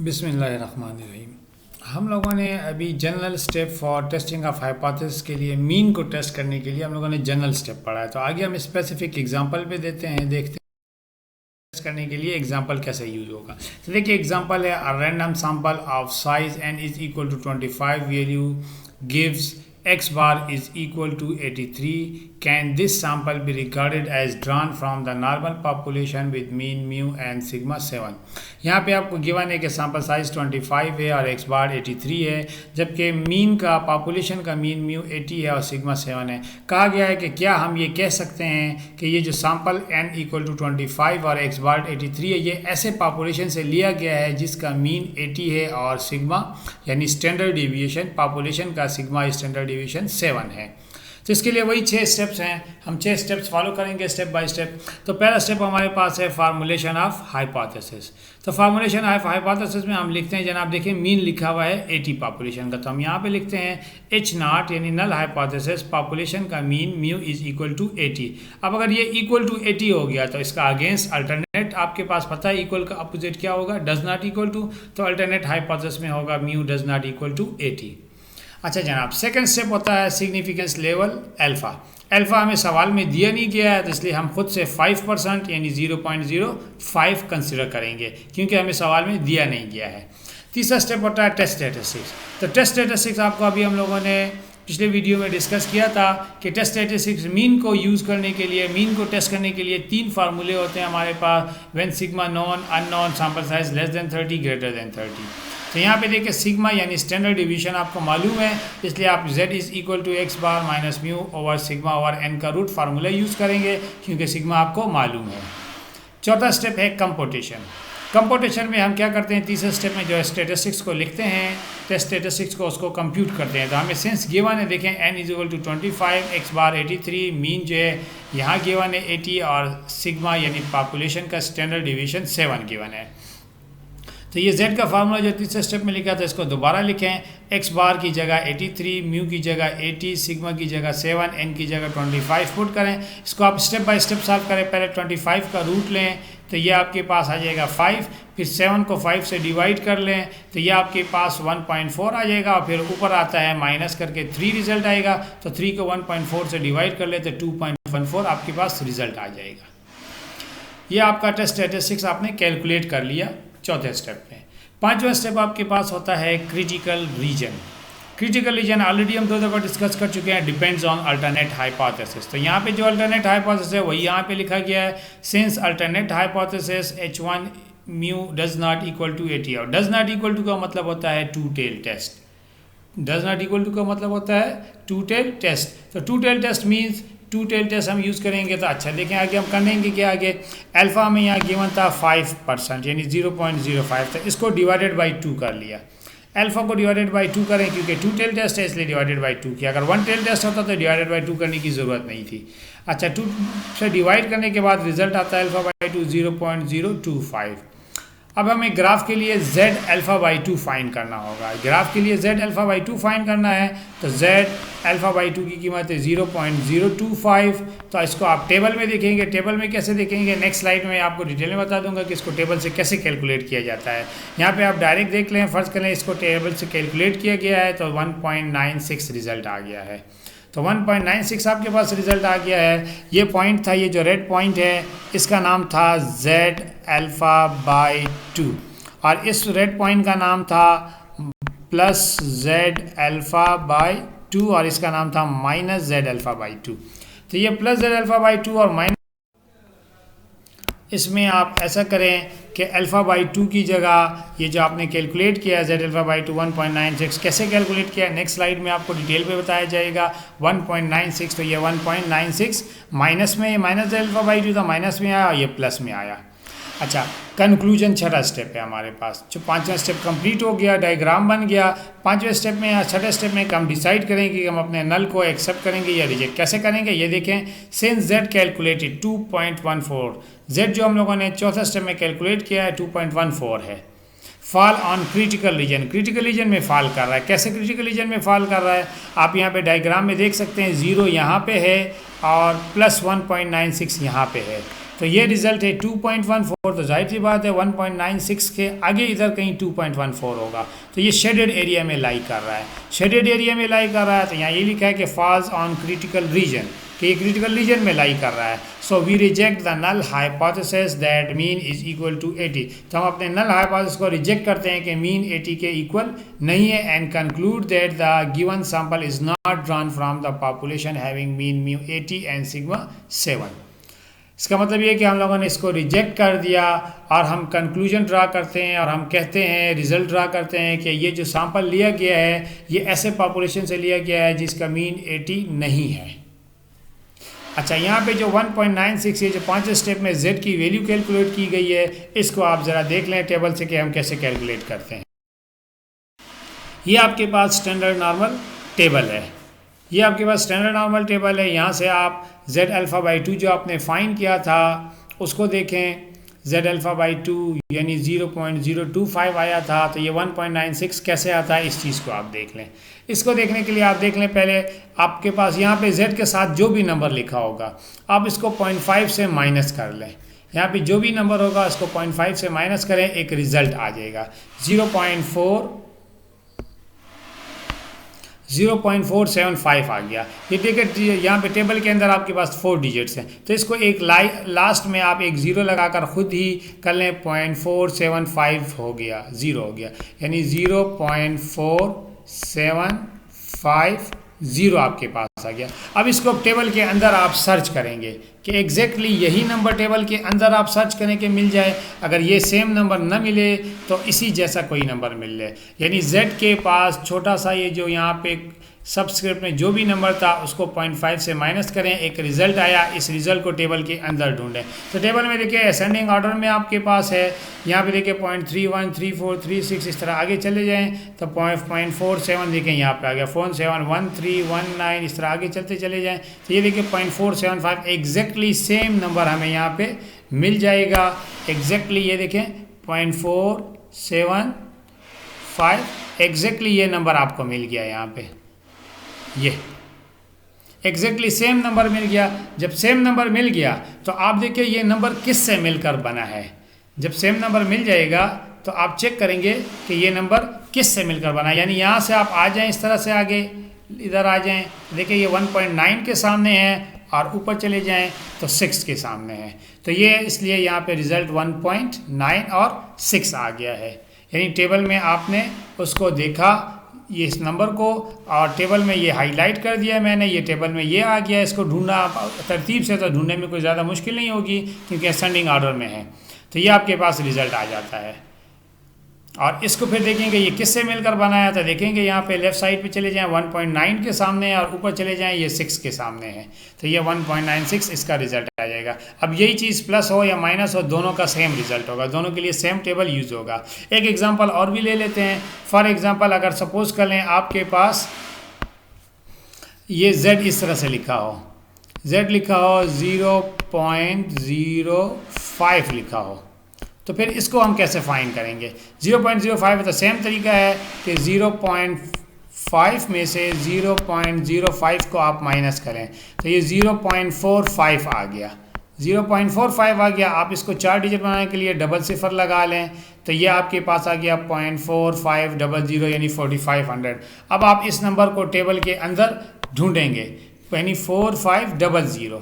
बिस्मिल्लाहिर्रहमानिर्रहीम। हम लोगों ने अभी general step for testing of hypothesis के लिए मीन को टेस्ट करने के लिए हम लोगों ने जनरल स्टेप पढ़ा है। तो आगे हम स्पेसिफिक एग्जांपल पे देते हैं, देखते हैं टेस्ट करने के लिए एग्जांपल कैसे यूज होगा। तो देखिए एग्जांपल है, a random sample of size n is equal to 25 value gives x bar is equal to 83. Can this sample be regarded as drawn from the normal population with mean mu and sigma 7? यहाँ पे आपको given है कि sample size 25 है और x बार 83 है, जबकि mean का पॉपुलेशन का मीन म्यू 80 है और सिग्मा 7 है। कहा गया है कि क्या हम ये कह सकते हैं कि ये जो सैंपल n इक्वल टू 25 और x बार 83 है, ये ऐसे पॉपुलेशन से लिया गया है जिसका मीन 80 है और सिग्मा यानी स्टैंडर्ड डिविएशन पॉपुलेशन का सिग्मा स्टैंडर्ड डिविएशन 7 है। तो इसके लिए वही 6 स्टेप्स हैं, हम 6 स्टेप्स फॉलो करेंगे स्टेप बाय स्टेप। तो पहला स्टेप हमारे पास है फार्मूलेशन ऑफ हाइपोथेसिस। तो फार्मूलेशन ऑफ हाइपोथेसिस में हम लिखते हैं, जनाब देखिए मीन लिखा हुआ है 80 पॉपुलेशन का, तो हम यहाँ पे लिखते हैं H नॉट यानी नल हाइपोथेसिस पॉपुलेशन का mean mu is equal to 80। अब अगर ये इक्वल टू 80 हो गया तो इसका अगेंस्ट अल्टरनेट आपके पास पता है इक्वल का अपोजिट क्या होगा, डज नॉट इक्वल टू। तो अल्टरनेट हाइपोथेसिस में होगा mu does not equal to 80। अच्छा जनाब, सेकंड स्टेप होता है सिग्निफिकेंस लेवल अल्फ़ा। अल्फ़ा हमें सवाल में दिया नहीं गया है, तो इसलिए हम खुद से 5% यानी 0.05 कंसिडर करेंगे, क्योंकि हमें सवाल में दिया नहीं गया है। तीसरा स्टेप होता है टेस्ट स्टैटिस्टिक्स। तो टेस्ट स्टैटिस्टिक्स आपको अभी हम लोगों ने पिछले वीडियो में डिस्कस किया था कि टेस्ट स्टैटिस्टिक्स मीन को यूज़ करने के लिए, मीन को टेस्ट करने के लिए 3 फार्मूले होते हैं हमारे पास, when sigma known unknown sample size less than 30 greater than 30। तो यहाँ पे देखिए सिग्मा यानी स्टैंडर्ड डिवीजन आपको मालूम है, इसलिए आप z is equal to X bar minus mu over sigma over n का रूट फार्मूला यूज़ करेंगे, क्योंकि सिग्मा आपको मालूम है। चौथा स्टेप है कंपोटेशन। कंपोटेशन में हम क्या करते हैं, तीसरे स्टेप में जो है स्टेटिस्टिक्स को लिखते हैं, टेस्ट स्टेटिस्टिक्स को उसको कंप्यूट करते हैं। तो हमें सेंस गिवन है, देखें n is equal to 25 X bar 83, mean जो है यहाँ गिवन है 80 और सिग्मा यानी पॉपुलेशन का स्टैंडर्ड डिवीजन 7 गिवन है। तो ये z का फार्मूला जो तीसरे स्टेप में लिखा था इसको दोबारा लिखें, x बार की जगह 83, म्यू की जगह 80, सिग्मा की जगह 7, n की जगह 25 पुट करें। इसको आप स्टेप बाय स्टेप सॉल्व करें। पहले 25 का रूट लें तो ये आपके पास आ जाएगा 5, फिर 7 को 5 से डिवाइड कर लें तो ये आपके पास 1.4 आ जाएगा, और फिर ऊपर आता है माइनस करके 3 रिजल्ट आएगा। तो 3 को 1.4 से डिवाइड कर ले तो 2.14 आपके पास रिजल्ट आ जाएगा। ये आपका टेस्ट स्टैटिस्टिक्स आपने कैलकुलेट कर लिया चौथे स्टेप में। पांचवा स्टेप आपके पास होता है critical reason. Critical reason already हम 2 दफ़ा डिस्कस कर चुके हैं, डिपेंड्स ऑन अल्टरनेट हाइपोथेसिस। तो यहाँ पे जो अल्टरनेट हाइपोथेसिस है वही यहाँ पे लिखा गया है, since alternate hypothesis H1 mu does not equal to 80। और डज नॉट इक्वल टू का मतलब होता है two tail test. Does not equal to का मतलब होता है टू टेल टेस्ट। तो two tail test means two tail test हम यूज़ करेंगे। तो अच्छा देखें आगे हम करेंगे क्या, आगे अल्फ़ा में यहाँ गिवन था 5% यानी 0.05, तो इसको डिवाइडेड बाई 2 कर लिया। अल्फ़ा को डिवाइडेड बाई 2 करें क्योंकि 2 टेल टेस्ट है इसलिए डिवाइडेड बाई 2 किया। अगर 1 टेल टेस्ट होता तो डिवाइडेड बाई 2 करने की ज़रूरत नहीं थी। अच्छा 2 से डिवाइड करने के बाद रिजल्ट आता है अल्फ़ा बाई 2 0.025। अब हमें ग्राफ के लिए z अल्फ़ा बाई 2 फाइंड करना होगा। ग्राफ के लिए z अल्फ़ा बाई 2 फाइंड करना है तो z अल्फ़ा बाई 2 की कीमत है 0.025। तो इसको आप टेबल में देखेंगे। टेबल में कैसे देखेंगे, नेक्स्ट स्लाइड में आपको डिटेल में बता दूंगा कि इसको टेबल से कैसे कैलकुलेट किया जाता है। यहाँ पे आप डायरेक्ट देख लें, फ़र्ज़ करें इसको टेबल से कैलकुलेट किया गया है तो 1.96 रिजल्ट आ गया है। तो 1.96 आपके पास रिजल्ट आ गया है। ये पॉइंट था, ये जो रेड पॉइंट है इसका नाम था z अल्फ़ा बाई 2, और इस रेड पॉइंट का नाम था प्लस z अल्फ़ा बाई 2, और इसका नाम था माइनस z अल्फ़ा बाई 2। तो ये प्लस z अल्फ़ा बाई 2 और माइनस, इसमें आप ऐसा करें कि अल्फ़ा बाई 2 की जगह ये जो आपने कैलकुलेट किया है z अल्फ़ा बाई 2 1.96, कैसे कैलकुलेट किया है नेक्स्ट स्लाइड में आपको डिटेल पे बताया जाएगा। 1.96 तो ये 1.96 माइनस में, ये माइनस z अल्फ़ा बाई 2 था माइनस में आया और ये प्लस में आया। अच्छा कंक्लूजन छठा स्टेप है हमारे पास। जो पांचवा स्टेप कंप्लीट हो गया, डायग्राम बन गया। पांचवें स्टेप में या छठे स्टेप में हम डिसाइड करेंगे कि हम अपने नल को एक्सेप्ट करेंगे या रिजेक्ट। कैसे करेंगे ये देखें, सिंस z कैलकुलेटेड 2.14, z जो हम लोगों ने चौथा स्टेप में कैलकुलेट किया है 2.14 है। Fall on critical reason, critical reason में फॉल कर रहा है। कैसे क्रिटिकल रीजन में फॉल कर रहा है आप यहाँ पे डायग्राम में देख सकते हैं, 0 यहाँ पे है और प्लस 1.96 यहाँ पे है। तो ये रिजल्ट है 2.14, तो जाहिर सी बात है 1.96 के आगे इधर कहीं 2.14 होगा, तो ये शेडेड एरिया में लाई कर रहा है। शेडेड एरिया में लाई कर रहा है तो यहाँ ये लिखा है कि फॉल्स ऑन क्रिटिकल रीजन, कि ये क्रिटिकल रीजन में लाई कर रहा है। So we reject the null hypothesis that mean is equal to 80, तो हम अपने नल हाइपोथेसिस को रिजेक्ट करते हैं कि मीन 80 के इक्वल नहीं है, and conclude that the given sample is not drawn from the population having mean mu 80 and sigma 7। इसका मतलब ये कि हम लोगों ने इसको रिजेक्ट कर दिया और हम कंक्लूजन ड्रा करते हैं और हम कहते हैं, रिजल्ट ड्रा करते हैं कि ये जो सैंपल लिया गया है ये ऐसे पॉपुलेशन से लिया गया है जिसका मीन 80 नहीं है। अच्छा, यहाँ पे जो 1.96 ये जो 5 स्टेप में z की वैल्यू कैलकुलेट की गई है, इसको आप ज़रा देख लें टेबल से कि हम कैसे कैलकुलेट करते हैं। ये आपके पास स्टैंडर्ड नॉर्मल टेबल है, ये आपके पास स्टैंडर्ड नॉर्मल टेबल है। यहाँ से आप z अल्फ़ा बाई 2 जो आपने फाइंड किया था उसको देखें, z अल्फ़ा बाई 2 यानी 0.025 आया था, तो ये 1.96 कैसे आता है इस चीज़ को आप देख लें। इसको देखने के लिए आप देख लें, पहले आपके पास यहाँ पे z के साथ जो भी नंबर लिखा होगा आप इसको 0.5 से माइनस कर लें। यहाँ पे जो भी नंबर होगा उसको 0.5 से माइनस करें, एक रिज़ल्ट आ जाएगा 0.475 आ गया। ये देखिए यहाँ पे टेबल के अंदर आपके पास 4 डिजिट्स हैं, तो इसको एक लास्ट में आप एक ज़ीरो लगाकर ख़ुद ही कर लें, 0.475 हो गया, ज़ीरो हो गया, यानी 0.475 आपके पास आ गया। अब इसको टेबल के अंदर आप सर्च करेंगे कि एग्जैक्टली यही नंबर टेबल के अंदर आप सर्च करें कि मिल जाए। अगर ये सेम नंबर न मिले तो इसी जैसा कोई नंबर मिल जाए, यानी z के पास छोटा सा ये जो यहाँ पे सबस्क्रिप्ट में जो भी नंबर था उसको 0.5 से माइनस करें, एक रिज़ल्ट आया, इस रिज़ल्ट को टेबल के अंदर ढूंढें। तो टेबल में देखिए असेंडिंग ऑर्डर में आपके पास है, यहाँ पे देखिए 0.31, 34, 36 इस तरह आगे चले जाएं तो 0.47 देखें यहाँ पे आ गया, 47, 13, 19 इस तरह आगे चलते चले जाएं तो ये देखिए 0.475 एग्जैक्टली सेम नंबर हमें यहाँ पे मिल जाएगा। एग्जैक्टली ये देखें 0.475 एग्जैक्टली ये नंबर आपको मिल गया, यहाँ पे ये एग्जैक्टली सेम नंबर मिल गया। जब सेम नंबर मिल गया तो आप देखिए ये नंबर किस से मिलकर बना है। जब सेम नंबर मिल जाएगा तो आप चेक करेंगे कि ये नंबर किस से मिलकर बना है, यानी यहाँ से आप आ जाएं, इस तरह से आगे इधर आ जाएं, देखिए ये 1.9 के सामने है और ऊपर चले जाएं तो 6 के सामने है, तो ये इसलिए यहाँ पे रिज़ल्ट 1.9 और 6 आ गया है। यानी टेबल में आपने उसको देखा ये इस नंबर को और टेबल में ये हाईलाइट कर दिया मैंने, ये टेबल में ये आ गया। इसको ढूंढना तरतीब से तो ढूंढने में कोई ज़्यादा मुश्किल नहीं होगी क्योंकि असेंडिंग ऑर्डर में है, तो ये आपके पास रिज़ल्ट आ जाता है। और इसको फिर देखेंगे ये किससे मिलकर बनाया था, देखेंगे यहाँ पे लेफ़्ट साइड पे चले जाएं 1.9 के सामने है और ऊपर चले जाएं ये 6 के सामने है, तो ये 1.96 इसका रिज़ल्ट आ जाएगा। अब यही चीज़ प्लस हो या माइनस हो दोनों का सेम रिज़ल्ट होगा, दोनों के लिए सेम टेबल यूज़ होगा। एक एग्जांपल और भी ले लेते हैं। फॉर एग्ज़ाम्पल अगर सपोज़ कर लें आपके पास ये z इस तरह से लिखा हो, z लिखा हो 0.05 लिखा हो, तो फिर इसको हम कैसे फाइंड करेंगे। 0.05 तो सेम तरीका है कि 0.5 में से 0.05 को आप माइनस करें तो ये 0.45 आ गया, 0.45 आ गया। आप इसको 4 डिजिट बनाने के लिए डबल सिफर लगा लें तो ये आपके पास आ गया 0.4500 यानी 4500। अब आप इस नंबर को टेबल के अंदर ढूंढेंगे, यानी 4500,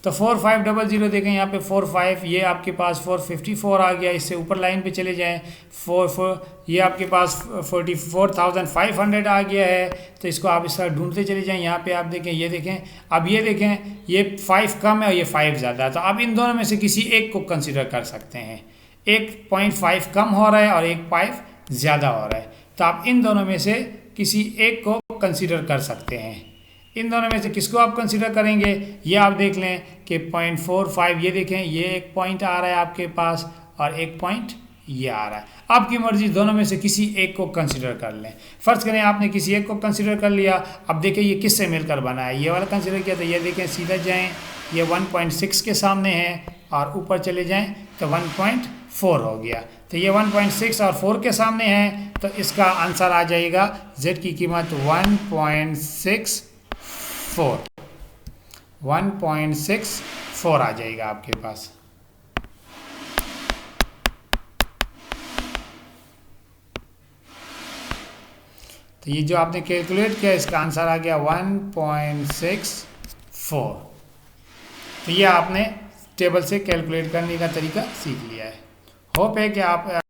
तो 4500 देखें यहाँ पे 45, ये आपके पास 454 आ गया। इससे ऊपर लाइन पे चले जाएं 44, ये आपके पास 44,500 आ गया है। तो इसको आप इस तरह ढूंढते चले जाएं। यहाँ पे आप देखें, ये देखें, अब ये देखें ये 5 कम है और ये 5 ज़्यादा है, तो आप इन दोनों में से किसी एक को कंसिडर कर सकते हैं। एक 0.5 कम हो रहा है और एक 5 ज़्यादा हो रहा है, तो आप इन दोनों में से किसी एक को कंसिडर कर सकते हैं। इन दोनों में से किसको आप कंसिडर करेंगे, ये आप देख लें कि 0.45, ये देखें ये एक पॉइंट आ रहा है आपके पास और एक पॉइंट ये आ रहा है। आपकी मर्ज़ी, दोनों में से किसी एक को कंसिडर कर लें। फ़र्ज़ करें आपने किसी एक को कंसिडर कर लिया। अब देखें ये किससे मिलकर बना है, ये वाला कंसिडर किया तो ये देखें सीधा जाएँ, ये 1.6 के सामने है और ऊपर चले जाएँ तो 1.4 हो गया। तो ये 1.6 और 4 के सामने है, तो इसका आंसर आ जाएगा z की कीमत 1.64 आ जाएगा आपके पास। तो ये जो आपने कैलकुलेट किया इसका आंसर आ गया 1.64। तो ये आपने टेबल से कैलकुलेट करने का तरीका सीख लिया है। होप है कि आप